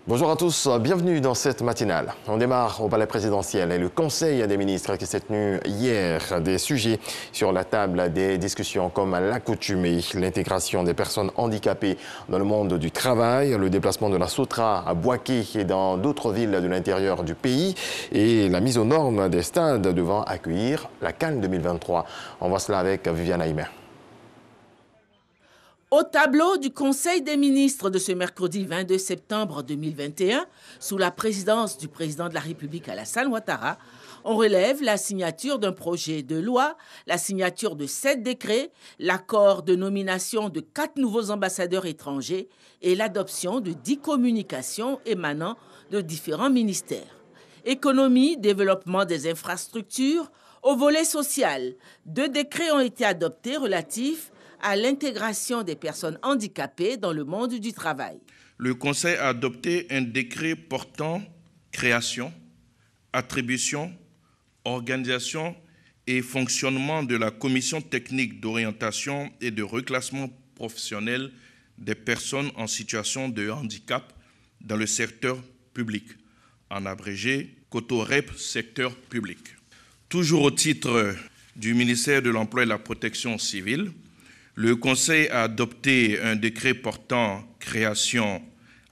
Bonjour à tous, bienvenue dans cette matinale. On démarre au palais présidentiel et le Conseil des ministres qui s'est tenu hier. Des sujets sur la table, des discussions comme à l'accoutumée, l'intégration des personnes handicapées dans le monde du travail, le déplacement de la Sotra à Boaké et dans d'autres villes de l'intérieur du pays et la mise aux normes des stades devant accueillir la CAN 2023. On voit cela avec Viviane Aïmer. Au tableau du Conseil des ministres de ce mercredi 22 septembre 2021, sous la présidence du président de la République Alassane Ouattara, on relève la signature d'un projet de loi, la signature de 7 décrets, l'accord de nomination de 4 nouveaux ambassadeurs étrangers et l'adoption de 10 communications émanant de différents ministères. Économie, développement des infrastructures, au volet social, 2 décrets ont été adoptés relatifs à l'intégration des personnes handicapées dans le monde du travail. Le Conseil a adopté un décret portant création, attribution, organisation et fonctionnement de la Commission technique d'orientation et de reclassement professionnel des personnes en situation de handicap dans le secteur public, en abrégé COTOREP secteur public. Toujours au titre du ministère de l'Emploi et de la Protection civile, le Conseil a adopté un décret portant création,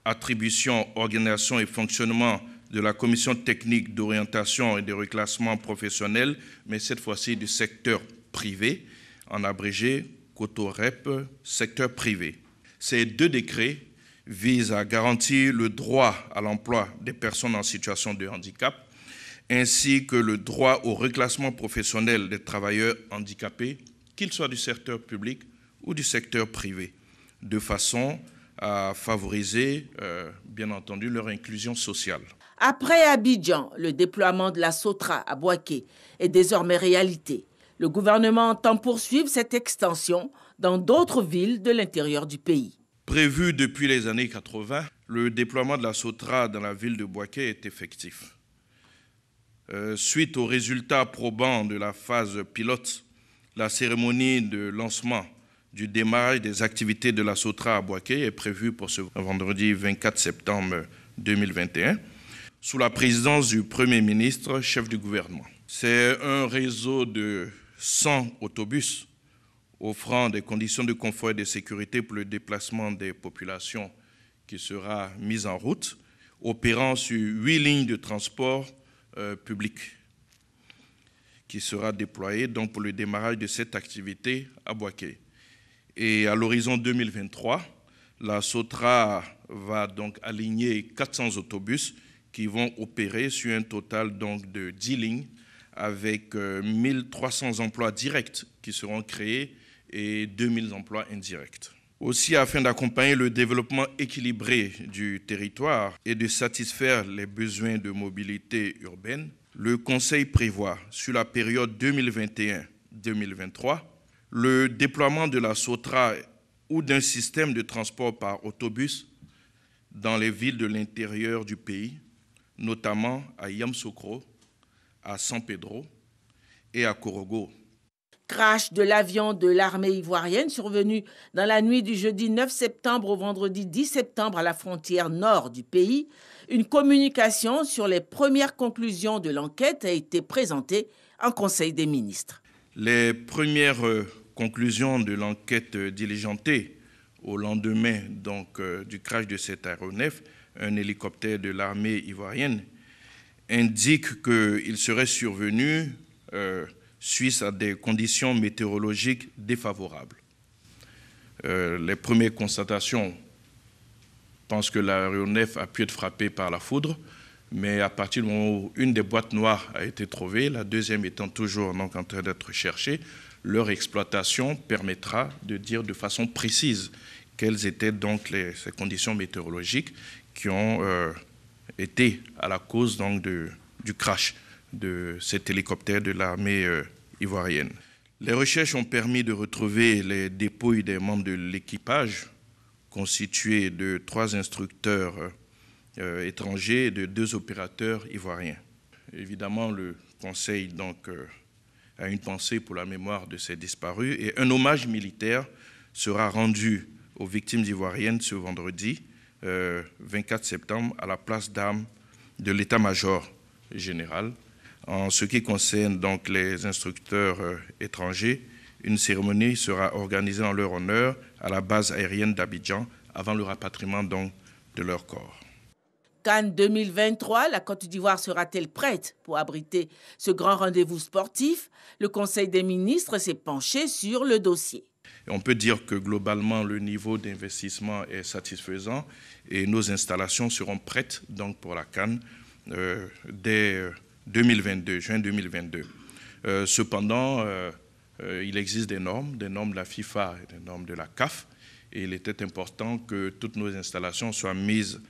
attribution, organisation et fonctionnement de la Commission technique d'orientation et de reclassement professionnel, mais cette fois-ci du secteur privé, en abrégé COTOREP, secteur privé. Ces 2 décrets visent à garantir le droit à l'emploi des personnes en situation de handicap, ainsi que le droit au reclassement professionnel des travailleurs handicapés, qu'ils soient du secteur public ou du secteur privé, de façon à favoriser, bien entendu, leur inclusion sociale. Après Abidjan, le déploiement de la Sotra à Boaké est désormais réalité. Le gouvernement entend poursuivre cette extension dans d'autres villes de l'intérieur du pays. Prévu depuis les années 80, le déploiement de la Sotra dans la ville de Boaké est effectif. Suite aux résultats probants de la phase pilote, la cérémonie de lancement du démarrage des activités de la Sotra à Boaké est prévue pour ce vendredi 24 septembre 2021, sous la présidence du Premier ministre, chef du gouvernement. C'est un réseau de 100 autobus offrant des conditions de confort et de sécurité pour le déplacement des populations qui sera mis en route, opérant sur 8 lignes de transport public, qui sera déployé donc pour le démarrage de cette activité à Boaké. Et à l'horizon 2023, la Sotra va donc aligner 400 autobus qui vont opérer sur un total donc de 10 lignes avec 1300 emplois directs qui seront créés et 2000 emplois indirects. Aussi, afin d'accompagner le développement équilibré du territoire et de satisfaire les besoins de mobilité urbaine, le Conseil prévoit, sur la période 2021-2023, le déploiement de la Sotra ou d'un système de transport par autobus dans les villes de l'intérieur du pays, notamment à Yamoussoukro, à San Pedro et à Korogo. Crash de l'avion de l'armée ivoirienne survenu dans la nuit du jeudi 9 septembre au vendredi 10 septembre à la frontière nord du pays. Une communication sur les premières conclusions de l'enquête a été présentée en Conseil des ministres. Les premières conclusions de l'enquête diligentée au lendemain du crash de cet aéronef, un hélicoptère de l'armée ivoirienne, indiquent qu'il serait survenu suite à des conditions météorologiques défavorables. Les premières constatations pensent que l'aéronef a pu être frappé par la foudre, mais à partir du moment où une des boîtes noires a été trouvée, la deuxième étant toujours donc en train d'être cherchée, leur exploitation permettra de dire de façon précise quelles étaient donc ces conditions météorologiques qui ont été à la cause donc du crash de cet hélicoptère de l'armée ivoirienne. Les recherches ont permis de retrouver les dépouilles des membres de l'équipage, constitués de 3 instructeurs étrangers et de 2 opérateurs ivoiriens. Évidemment, le Conseil a une pensée pour la mémoire de ces disparus et un hommage militaire sera rendu aux victimes ivoiriennes ce vendredi 24 septembre à la place d'armes de l'état-major général. En ce qui concerne donc les instructeurs étrangers, une cérémonie sera organisée en leur honneur à la base aérienne d'Abidjan avant le rapatriement donc de leur corps. Cannes 2023, la Côte d'Ivoire sera-t-elle prête pour abriter ce grand rendez-vous sportif? Le Conseil des ministres s'est penché sur le dossier. On peut dire que globalement, le niveau d'investissement est satisfaisant et nos installations seront prêtes donc pour la Cannes dès 2022, juin 2022. Cependant, il existe des normes de la FIFA et des normes de la CAF, et il était important que toutes nos installations soient mises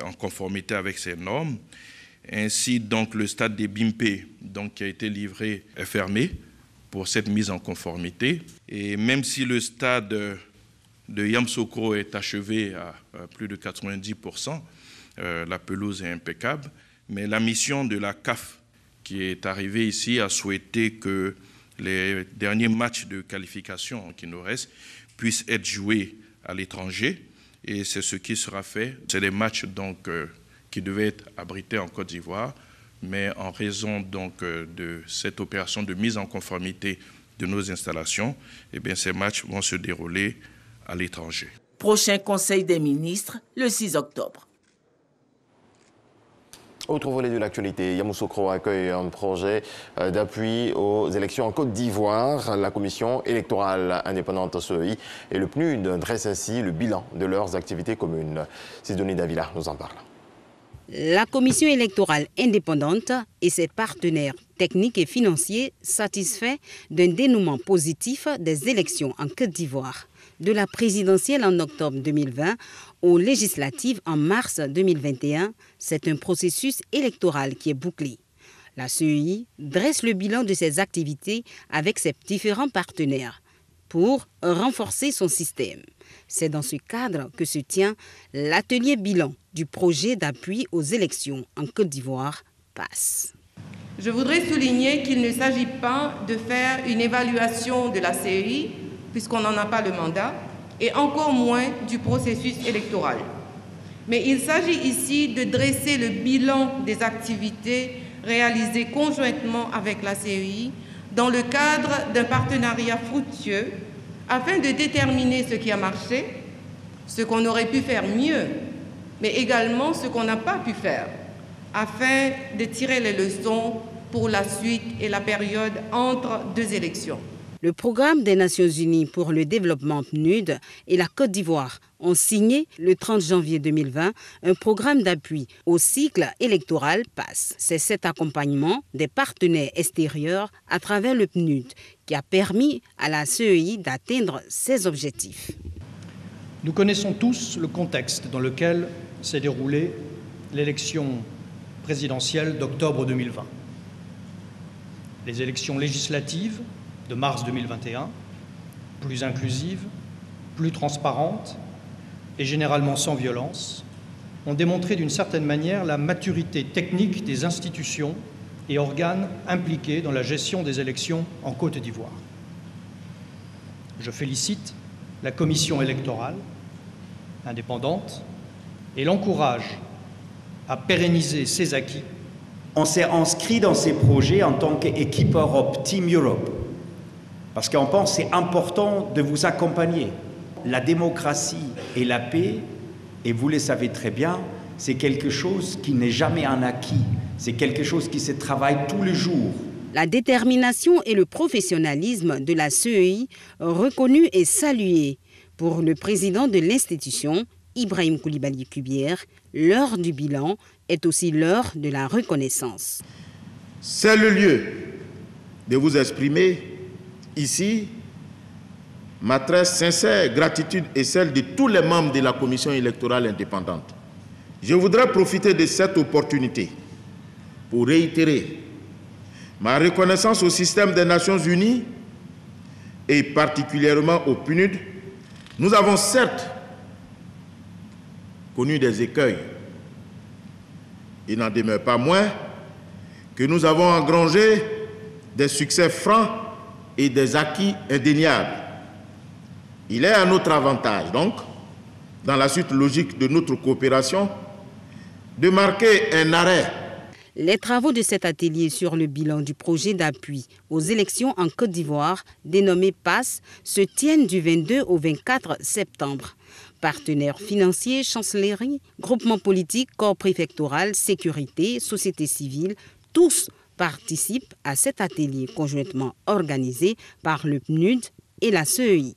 en conformité avec ces normes. Ainsi, donc, le stade des Bimpé, donc, qui a été livré, est fermé pour cette mise en conformité. Et même si le stade de Yamoussoukro est achevé à plus de 90%, la pelouse est impeccable, mais la mission de la CAF qui est arrivée ici a souhaité que les derniers matchs de qualification qui nous restent puissent être joués à l'étranger. Et c'est ce qui sera fait. C'est des matchs donc, qui devaient être abrités en Côte d'Ivoire, mais en raison donc, de cette opération de mise en conformité de nos installations, eh bien, ces matchs vont se dérouler à l'étranger. Prochain Conseil des ministres, le 6 octobre. Autre volet de l'actualité, Yamoussoukro accueille un projet d'appui aux élections en Côte d'Ivoire. La commission électorale indépendante CEI et le PNUD dressent ainsi le bilan de leurs activités communes. Sidonie Davila nous en parle. La commission électorale indépendante et ses partenaires techniques et financiers satisfaits d'un dénouement positif des élections en Côte d'Ivoire, de la présidentielle en octobre 2020 aux législatives en mars 2021. C'est un processus électoral qui est bouclé. La CEI dresse le bilan de ses activités avec ses différents partenaires pour renforcer son système. C'est dans ce cadre que se tient l'atelier bilan du projet d'appui aux élections en Côte d'Ivoire, PASS. Je voudrais souligner qu'il ne s'agit pas de faire une évaluation de la CEI, puisqu'on n'en a pas le mandat, et encore moins du processus électoral. Mais il s'agit ici de dresser le bilan des activités réalisées conjointement avec la CEI dans le cadre d'un partenariat fructueux afin de déterminer ce qui a marché, ce qu'on aurait pu faire mieux, mais également ce qu'on n'a pas pu faire, afin de tirer les leçons pour la suite et la période entre deux élections. Le programme des Nations Unies pour le développement PNUD et la Côte d'Ivoire ont signé le 30 janvier 2020 un programme d'appui au cycle électoral PASS. C'est cet accompagnement des partenaires extérieurs à travers le PNUD qui a permis à la CEI d'atteindre ses objectifs. Nous connaissons tous le contexte dans lequel s'est déroulée l'élection présidentielle d'octobre 2020. Les élections législatives de mars 2021, plus inclusives, plus transparentes et généralement sans violence, ont démontré d'une certaine manière la maturité technique des institutions et organes impliqués dans la gestion des élections en Côte d'Ivoire. Je félicite la commission électorale indépendante et l'encourage à pérenniser ses acquis. On s'est inscrit dans ces projets en tant qu'équipe Europe, Team Europe, parce qu'on pense que c'est important de vous accompagner. La démocratie et la paix, et vous le savez très bien, c'est quelque chose qui n'est jamais un acquis. C'est quelque chose qui se travaille tous les jours. La détermination et le professionnalisme de la CEI reconnus et salués pour le président de l'institution, Ibrahim Koulibaly Kubière, l'heure du bilan est aussi l'heure de la reconnaissance. C'est le lieu de vous exprimer ici ma très sincère gratitude et celle de tous les membres de la commission électorale indépendante. Je voudrais profiter de cette opportunité pour réitérer ma reconnaissance au système des Nations Unies et particulièrement au PNUD. Nous avons certes connu des écueils. Il n'en demeure pas moins que nous avons engrangé des succès francs et des acquis indéniables. Il est à notre avantage, donc, dans la suite logique de notre coopération, de marquer un arrêt. Les travaux de cet atelier sur le bilan du projet d'appui aux élections en Côte d'Ivoire, dénommé PASS, se tiennent du 22 au 24 septembre. Partenaires financiers, chancellerie, groupements politiques, corps préfectoral, sécurité, société civile, tous participent à cet atelier conjointement organisé par le PNUD et la CEI.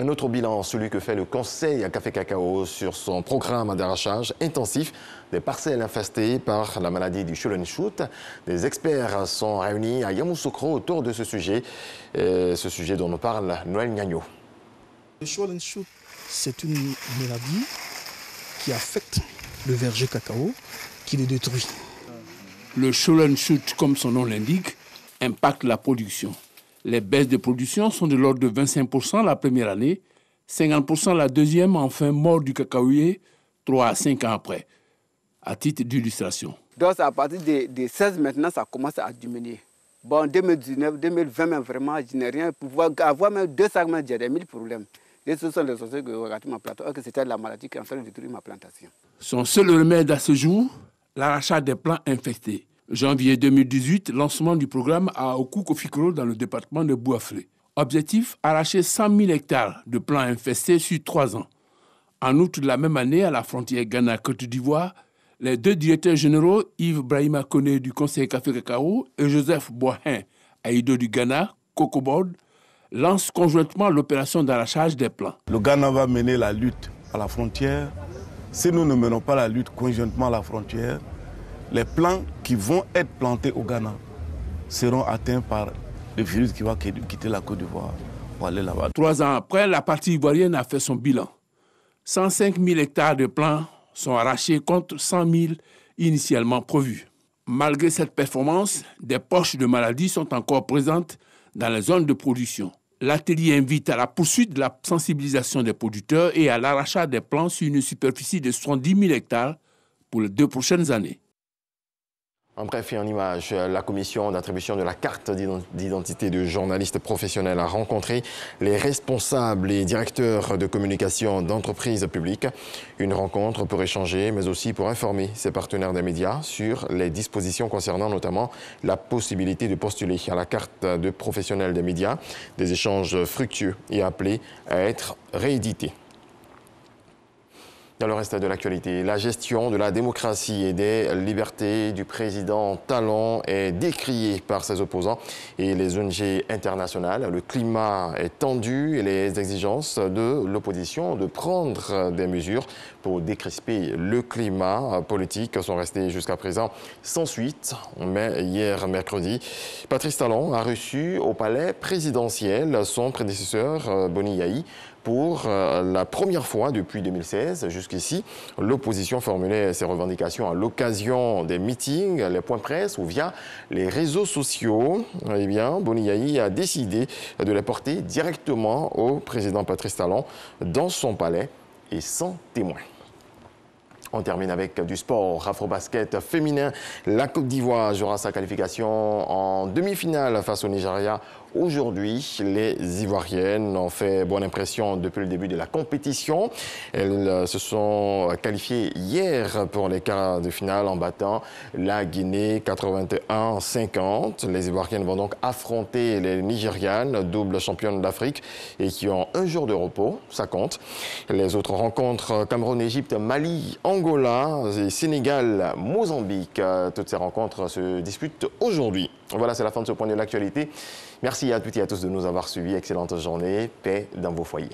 Un autre bilan, celui que fait le Conseil à Café Cacao sur son programme d'arrachage intensif des parcelles infestées par la maladie du Shoot and Shoot. Des experts sont réunis à Yamoussoukro autour de ce sujet dont nous parle Noël Gnagno. Le Shoot and Shoot, c'est une maladie qui affecte le verger cacao, qui le détruit. Le Shoot and Shoot, comme son nom l'indique, impacte la production. Les baisses de production sont de l'ordre de 25% la première année, 50% la deuxième, enfin mort du cacaoyer 3 à 5 ans après, à titre d'illustration. Donc à partir de 16 maintenant, ça commence à diminuer. Bon, en 2019, 2020, même vraiment, je n'ai rien. Pour avoir même 2 sacs, j'ai des 1000 problèmes. Et ce sont les sociétés qui ont regardé ma plantation, que c'était la maladie qui est en train de détruire ma plantation. Son seul remède à ce jour, l'arrachage des plants infestés. Janvier 2018, lancement du programme à Oku-Kofikoro dans le département de Bouaflé. Objectif, arracher 100 000 hectares de plants infestés sur 3 ans. En août de la même année, à la frontière Ghana-Côte d'Ivoire, les 2 directeurs généraux, Yves Brahima Koné du Conseil Café Cacao et Joseph Boahin, Aïdo du Ghana, Cocobord, lancent conjointement l'opération d'arrachage des plants. Le Ghana va mener la lutte à la frontière. Si nous ne menons pas la lutte conjointement à la frontière, les plants qui vont être plantés au Ghana seront atteints par le virus qui va quitter la Côte d'Ivoire pour aller là-bas. 3 ans après, la partie ivoirienne a fait son bilan. 105 000 hectares de plants sont arrachés contre 100 000 initialement prévus. Malgré cette performance, des poches de maladies sont encore présentes dans les zones de production. L'atelier invite à la poursuite de la sensibilisation des producteurs et à l'arrachage des plants sur une superficie de 70 000 hectares pour les 2 prochaines années. En bref et en image, la commission d'attribution de la carte d'identité de journalistes professionnels a rencontré les responsables et directeurs de communication d'entreprises publiques. Une rencontre pour échanger, mais aussi pour informer ses partenaires des médias sur les dispositions concernant notamment la possibilité de postuler à la carte de professionnel des médias. Des échanges fructueux et appelés à être réédités. Dans le reste de l'actualité, la gestion de la démocratie et des libertés du président Talon est décriée par ses opposants et les ONG internationales. Le climat est tendu et les exigences de l'opposition de prendre des mesures pour décrisper le climat politique sont restées jusqu'à présent sans suite. Mais hier mercredi, Patrice Talon a reçu au palais présidentiel son prédécesseur Boni Yayi. Pour la première fois depuis 2016, jusqu'ici, l'opposition formulait ses revendications à l'occasion des meetings, les points presse ou via les réseaux sociaux. Eh bien, Boni Yayi a décidé de les porter directement au président Patrice Talon dans son palais et sans témoin. On termine avec du sport. Afrobasket féminin. La Côte d'Ivoire jouera sa qualification en demi-finale face au Nigeria. Aujourd'hui, les Ivoiriennes ont fait bonne impression depuis le début de la compétition. Elles se sont qualifiées hier pour les quarts de finale en battant la Guinée 81-50. Les Ivoiriennes vont donc affronter les Nigérianes, double championnes d'Afrique et qui ont un jour de repos. Ça compte. Les autres rencontres, Cameroun, Égypte, Mali, Angola et Sénégal, Mozambique. Toutes ces rencontres se disputent aujourd'hui. Voilà, c'est la fin de ce point de l'actualité. Merci à toutes et à tous de nous avoir suivis. Excellente journée. Paix dans vos foyers.